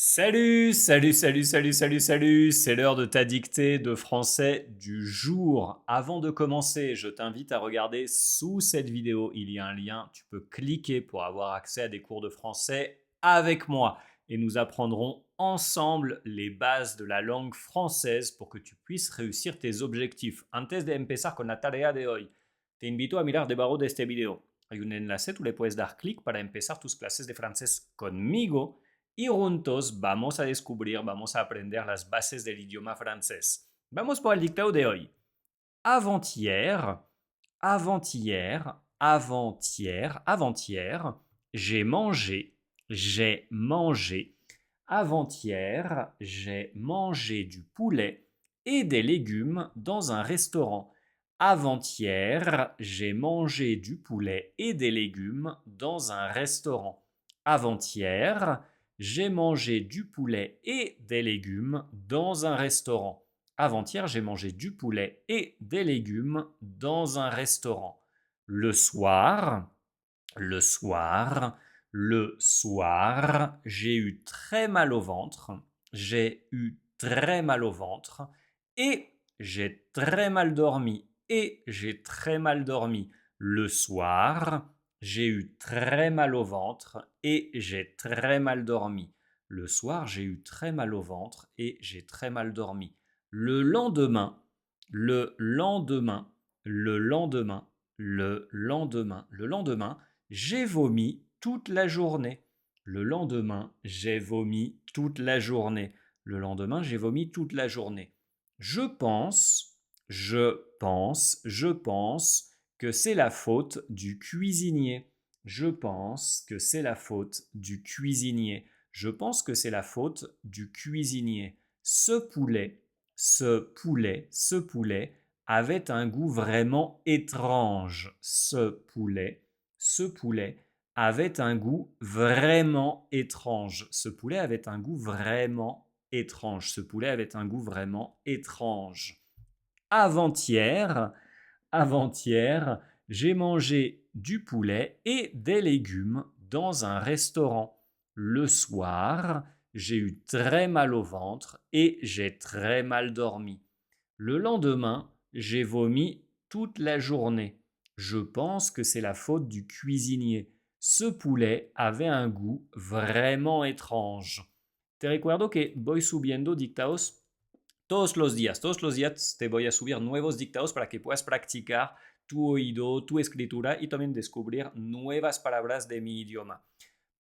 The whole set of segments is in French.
Salut, c'est l'heure de ta dictée de français du jour. Avant de commencer, je t'invite à regarder sous cette vidéo, il y a un lien, tu peux cliquer pour avoir accès à des cours de français avec moi. Et nous apprendrons ensemble les bases de la langue française pour que tu puisses réussir tes objectifs. Antes de empezar con la tarea de hoy, te invito a mirar debajo de este video. Hay un enlace, tú le puedes dar clic para empezar tus clases de francés conmigo. Y juntos vamos a descubrir, vamos a aprender las bases del idioma francés. Vamos por el dictado de hoy. Avant-hier, avant-hier, j'ai mangé. Avant-hier, j'ai mangé du poulet et des légumes dans un restaurant. Avant-hier, j'ai mangé du poulet et des légumes dans un restaurant. Avant-hier, j'ai mangé du poulet et des légumes dans un restaurant. Avant-hier, j'ai mangé du poulet et des légumes dans un restaurant. Le soir, le soir, le soir, j'ai eu très mal au ventre. J'ai eu très mal au ventre et j'ai très mal dormi. Et j'ai très mal dormi. Le soir, j'ai eu très mal au ventre et j'ai très mal dormi. Le soir, j'ai eu très mal au ventre et j'ai très mal dormi. Le lendemain, le lendemain, le lendemain, le lendemain, le lendemain, j'ai vomi toute la journée. Le lendemain, j'ai vomi toute la journée. Le lendemain, j'ai vomi toute la journée. Je pense que c'est la faute du cuisinier. Je pense que c'est la faute du cuisinier. Je pense que c'est la faute du cuisinier. Ce poulet avait un goût vraiment étrange. Ce poulet avait un goût vraiment étrange. Ce poulet avait un goût vraiment étrange. Ce poulet avait un goût vraiment étrange. Avant-hier, avant-hier, j'ai mangé du poulet et des légumes dans un restaurant. Le soir, j'ai eu très mal au ventre et j'ai très mal dormi. Le lendemain, j'ai vomi toute la journée. Je pense que c'est la faute du cuisinier. Ce poulet avait un goût vraiment étrange. Te recuerdo que voy subiendo dictados todos los días. Todos los días te voy a subir nuevos dictados para que puedas practicar tu oído, tu escritura y también descubrir nuevas palabras de mi idioma.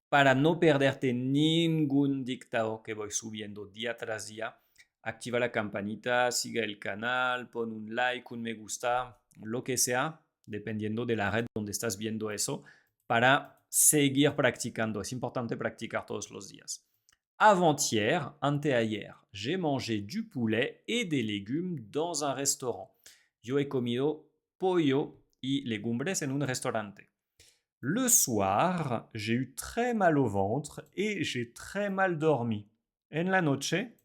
Para no perderte ningún dictado que voy subiendo día tras día, activa la campanita, sigue el canal, pon un like, un me gusta, lo que sea, dependiendo de la red donde estás viendo eso, para seguir practicando. Es importante practicar todos los días. Avant-hier, anteayer, j'ai mangé du poulet et des légumes dans un restaurant. Yo he comido pollo y legumbres en un restaurante. Le soir, j'ai eu très mal au ventre et j'ai très mal dormi. En la noche,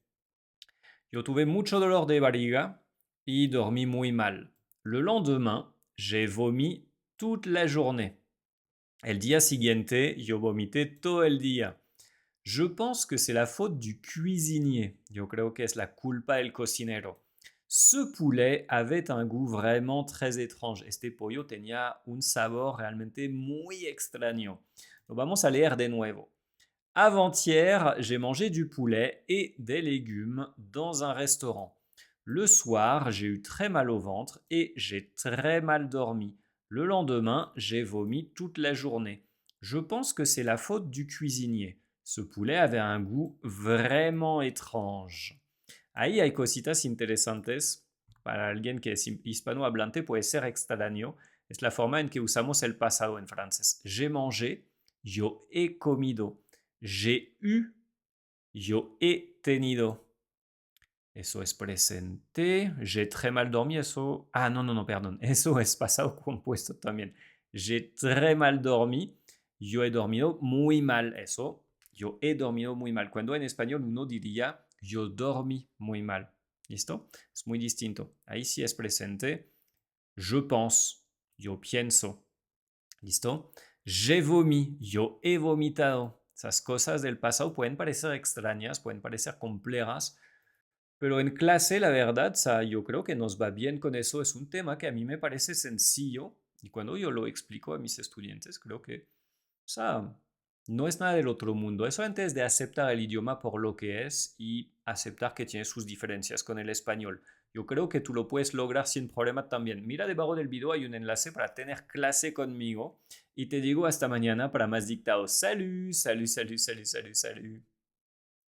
yo tuve mucho dolor de barriga y dormi muy mal. Le lendemain, j'ai vomi toute la journée. El día siguiente, yo vomité todo el día. Je pense que c'est la faute du cuisinier. Yo creo que es la culpa del cocinero. Ce poulet avait un goût vraiment très étrange. Este pollo tenía un sabor realmente muy extraño. Lo vamos a leer de nuevo. Avant-hier, j'ai mangé du poulet et des légumes dans un restaurant. Le soir, j'ai eu très mal au ventre et j'ai très mal dormi. Le lendemain, j'ai vomi toute la journée. Je pense que c'est la faute du cuisinier. Ce poulet avait un goût vraiment étrange. Ahí hay cositas interesantes. Para alguien que es hispanohablante puede ser extraño. Es la forma en que usamos el pasado en francés. J'ai mangé, yo he comido. J'ai eu, yo he tenido. Eso es presente. J'ai très mal dormi. Eso. Ah, no, perdón. Eso es pasado compuesto también. J'ai très mal dormi. Yo he dormido muy mal. Eso. Yo he dormido muy mal. Cuando en español uno diría yo dormí muy mal. ¿Listo? Es muy distinto. Ahí sí es presente. Je pense. Yo pienso. ¿Listo? J'ai vomi. Yo he vomitado. Esas cosas del pasado pueden parecer extrañas, pueden parecer complejas, pero en clase, la verdad, yo creo que nos va bien con eso. Es un tema que a mí me parece sencillo y cuando yo lo explico a mis estudiantes, creo que, no es nada del otro mundo. Eso antes de aceptar el idioma por lo que es y aceptar que tiene sus diferencias con el español. Yo creo que tú lo puedes lograr sin problema también. Mira debajo del video hay un enlace para tener clase conmigo y te digo hasta mañana para más dictados. Salud, salud, salud, salud, salud, salud.